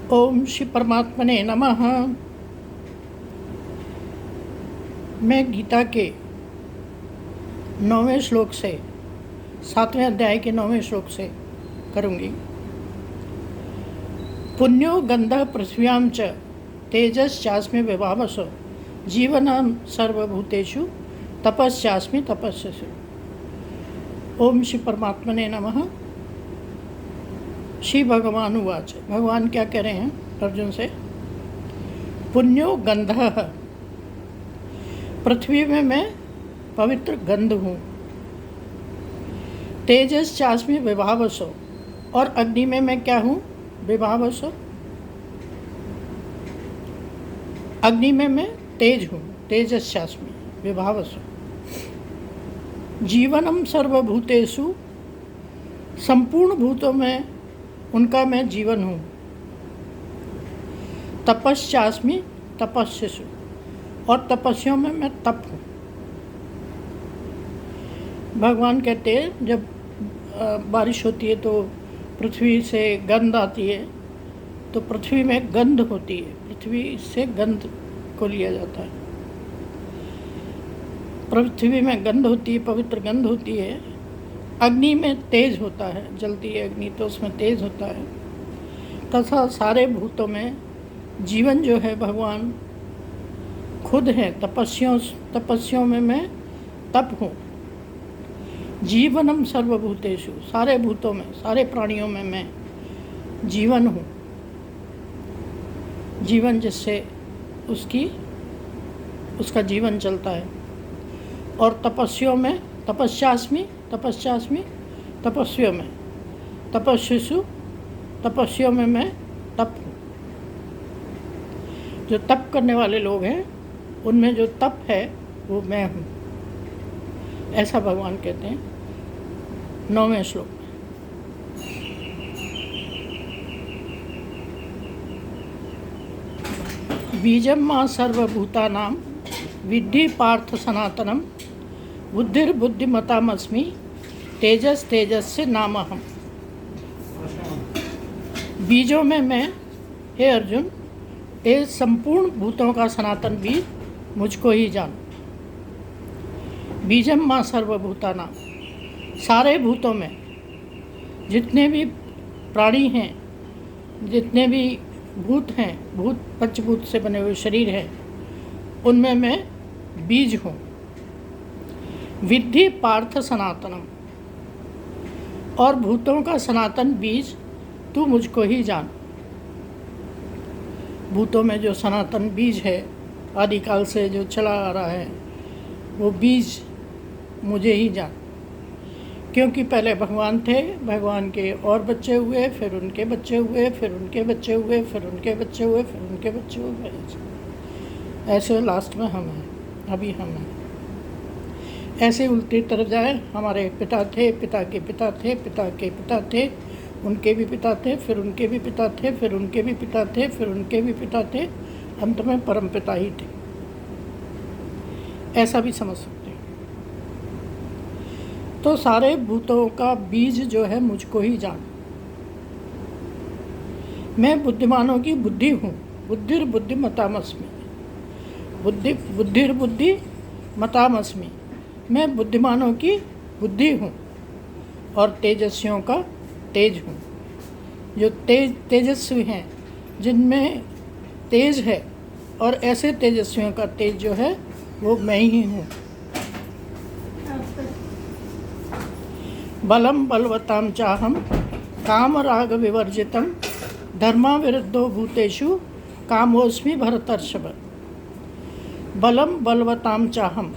ओम श्री परमात्मने नमः। मैं गीता के 9वें श्लोक से 7वें अध्याय के 9वें श्लोक से करूँगी। पुण्यो गंधः पृथ्व्यां च तेजश्चास्मि विभावसो जीवनं सर्वभूतेषु तपश्चास्मि तपस्विषु। ओम श्री परमात्मने नमः। श्री भगवान उवाच। भगवान क्या कह रहे हैं अर्जुन से? पुण्यो गंधः, पृथ्वी में मैं पवित्र गंध हूँ। तेजश्चास्मि विभावसो, और अग्नि में मैं क्या हूँ? विभावसो, अग्नि में मैं तेज हूँ। तेजश्चास्मि विभावसो। जीवनम सर्वभूतेषु, संपूर्ण भूतों में उनका मैं जीवन हूँ। तपश्चास्मि तपस्विषु, और तपस्याओं में मैं तप हूँ। भगवान कहते हैं जब बारिश होती है तो पृथ्वी से गंध आती है, तो पृथ्वी में गंध होती है, पृथ्वी से गंध को लिया जाता है। पृथ्वी में गंध होती है, पवित्र गंध होती है। अग्नि में तेज होता है, जलती है अग्नि तो उसमें तेज होता है। तथा सारे भूतों में जीवन जो है भगवान खुद है। तपस्याओं में मैं तप हूँ। जीवनम सर्वभूतेषु, सारे भूतों में, सारे प्राणियों में मैं जीवन हूँ। जीवन जिससे उसका जीवन चलता है। और तपस्याओं में तपस्यास्मि तपस्वियों में, तपस्विषु, तपस्वियों में मैं तप हूँ। जो तप करने वाले लोग हैं उनमें जो तप है वो मैं हूँ, ऐसा भगवान कहते हैं 9वें श्लोक में। बीजम मां सर्वभूतानां विद्धि पार्थ सनातनम बुद्धिर्बुद्धिमतामस्मि तेजस्य नामहम। बीजों में मैं, हे अर्जुन, ये संपूर्ण भूतों का सनातन बीज मुझको ही जान। बीजम मां सर्वभूतानां, सारे भूतों में जितने भी प्राणी हैं, जितने भी भूत हैं, भूत पंचभूत से बने हुए शरीर हैं, उनमें मैं बीज हूँ। विद्धि पार्थ सनातनम, और भूतों का सनातन बीज तू मुझको ही जान। भूतों में जो सनातन बीज है, आदिकाल से जो चला आ रहा है, वो बीज मुझे ही जान। क्योंकि पहले भगवान थे, भगवान के और बच्चे हुए, फिर उनके बच्चे हुए, फिर उनके बच्चे हुए, फिर उनके बच्चे हुए, फिर उनके बच्चे हुए, ऐसे लास्ट में हम हैं, अभी हम हैं। ऐसे उल्टी तरफ जाए, हमारे पिता थे, पिता के पिता थे, पिता के पिता थे, उनके भी पिता थे, फिर उनके भी पिता थे, फिर उनके भी पिता थे, फिर उनके भी पिता थे, अंत में परम पिता ही थे। ऐसा भी समझ सकते हैं। तो सारे भूतों का बीज जो है मुझको ही जान। मैं बुद्धिमानों की बुद्धि हूँ। बुद्धिर्बुद्धिमतामस्मि, बुद्धिर्बुद्धिमतामस्मि, मैं बुद्धिमानों की बुद्धि हूँ और तेजस्वियों का तेज हूँ। जो तेजस्वी हैं, जिनमें तेज है, और ऐसे तेजस्वियों का तेज जो है वो मैं ही हूँ। बलम बलवताम चाहम काम राग विवर्जितम धर्मा विरुद्धो भूतेषु कामोस्मि भरतर्षभ। बलम बलवताम चाहम,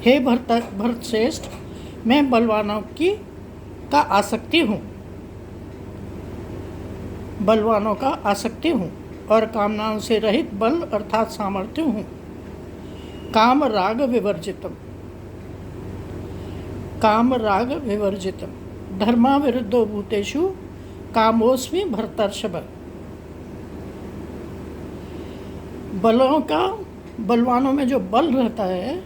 हे भरत श्रेष्ठ, मैं बलवानों का आसक्ति हूँ। बलवानों का आसक्ति हूँ और कामनाओं से रहित बल अर्थात सामर्थ्य हूँ। काम राग विवर्जितम, काम राग विवर्जितम धर्मा विरुद्धो भूतेषु कामोस्मि भरतर्षभ। बलवानों में जो बल रहता है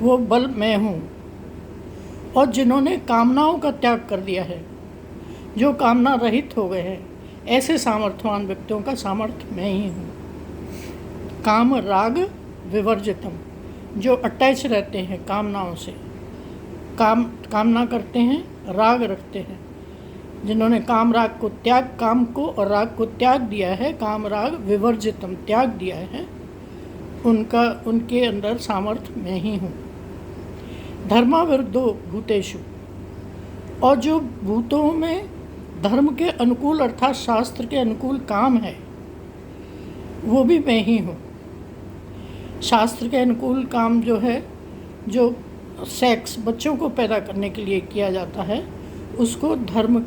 वो बल मैं हूँ। और जिन्होंने कामनाओं का त्याग कर दिया है, जो कामना रहित हो गए हैं, ऐसे सामर्थ्यवान व्यक्तियों का सामर्थ्य मैं ही हूँ। काम राग विवर्जितम, जो अटैच रहते हैं कामनाओं से, कामना करते हैं, राग रखते हैं, जिन्होंने काम राग को काम को और राग को त्याग दिया है, काम राग विवर्जितम त्याग दिया है, उनके अंदर सामर्थ्य मैं ही हूँ। धर्माविरुद्धो भूतेषु, और जो भूतों में धर्म के अनुकूल अर्थात शास्त्र के अनुकूल काम है वो भी मैं ही हूँ। शास्त्र के अनुकूल काम जो है, जो सेक्स बच्चों को पैदा करने के लिए किया जाता है, उसको धर्म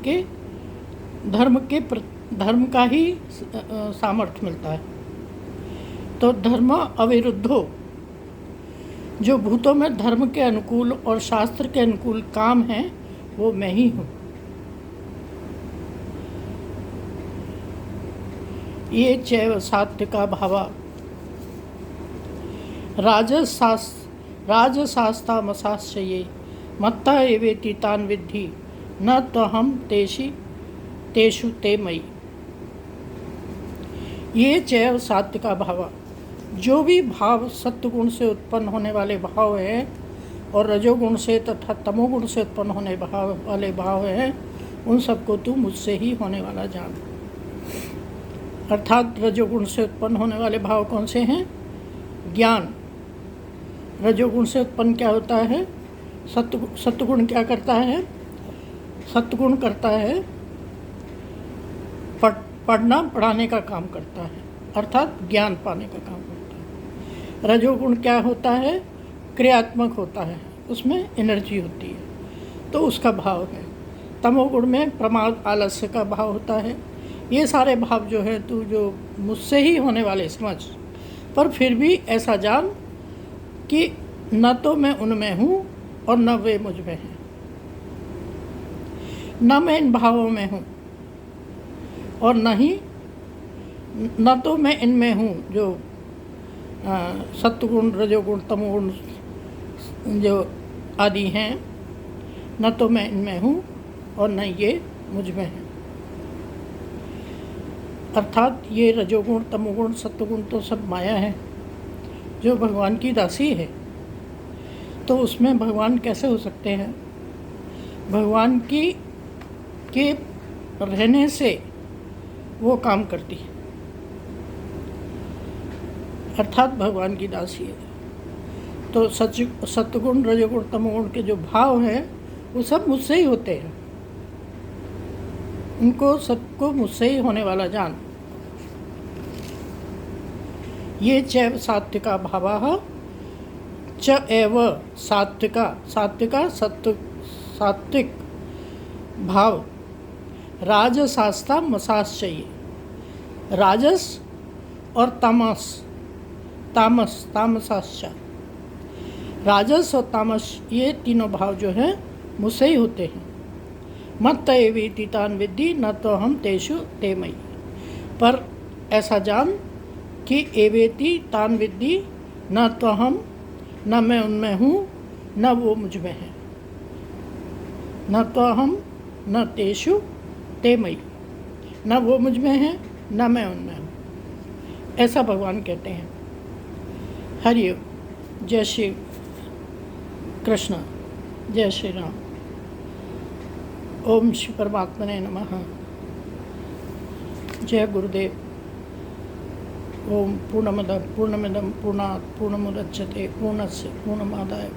का ही सामर्थ्य मिलता है। तो धर्म अविरुद्धो, जो भूतों में धर्म के अनुकूल और शास्त्र के अनुकूल काम है वो मैं ही हूँ। ये चैव सात्विका भावा राजसास्तामसाश्चये मत्ता एवेति तान् विद्धि न त्वहं तेषु ते मयि। ये चैव सात्विका भावा, जो भी भाव सत्वगुण से उत्पन्न होने वाले भाव हैं और रजोगुण से तथा तमोगुण से उत्पन्न होने वाले भाव हैं, उन सबको तू मुझसे ही होने वाला जान। अर्थात रजोगुण से उत्पन्न होने वाले भाव कौन से हैं? ज्ञान। रजोगुण से उत्पन्न क्या होता है? सत्वगुण क्या करता है? सत्वगुण करता है पढ़ना पढ़ाने का काम करता है, अर्थात ज्ञान पाने का काम करता है। रजोगुण क्या होता है? क्रियात्मक होता है, उसमें एनर्जी होती है, तो उसका भाव है। तमोगुण में प्रमाद आलस्य का भाव होता है। ये सारे भाव जो है तू जो मुझसे ही होने वाले समझ, पर फिर भी ऐसा जान कि न तो मैं उनमें हूँ और न वे मुझ में हैं, न मैं इन भावों में हूँ और न तो मैं इनमें हूँ जो सत्वगुण रजोगुण तमोगुण जो आदि हैं, न तो मैं इनमें हूँ और न ये मुझ में हैं। अर्थात ये रजोगुण तमोगुण सत्वगुण तो सब माया है जो भगवान की दासी है। तो उसमें भगवान कैसे हो सकते हैं? भगवान के रहने से वो काम करती है, अर्थात भगवान की दासी है। तो सत्वगुण रजोगुण तमोगुण के जो भाव हैं वो सब मुझसे ही होते हैं, उनको सबको मुझसे ही होने वाला जान। ये चैव सात्विका भावाः च एव सात्विक भाव राजसास्ता मसाश्चये, राजस और तामसाश्च, राजस और तामस ये तीनों भाव जो हैं मुझसे ही होते हैं। मत्त एवेति तान् विद्धि न तो हम तेषु ते मयि, पर ऐसा जान कि एवेति तान् विद्धि न तो हम, न मैं उनमें हूँ न वो मुझ में है। न तो हम न तेषु ते मयि, न वो मुझ में है न मैं उनमें हूँ, ऐसा भगवान कहते हैं। हरि ओम। जय श्री कृष्ण, जय श्री राम। ओम श्री परमात्मने नमः। जय गुरुदेव। ओम पूर्णमिदं पूर्णात् पूर्णमुदच्यते पूर्णस्य पूर्णमादाय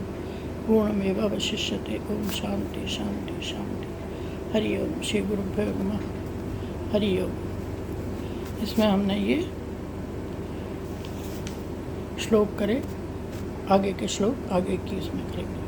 पूर्णमेवावशिष्यते। ओम शांति शांति शांति। हरि ओम। श्री गुरुभ्यो नमः। हरि ओम। इसमें हमने ये श्लोक करे, आगे के श्लोक आगे की इसमें करेंगे।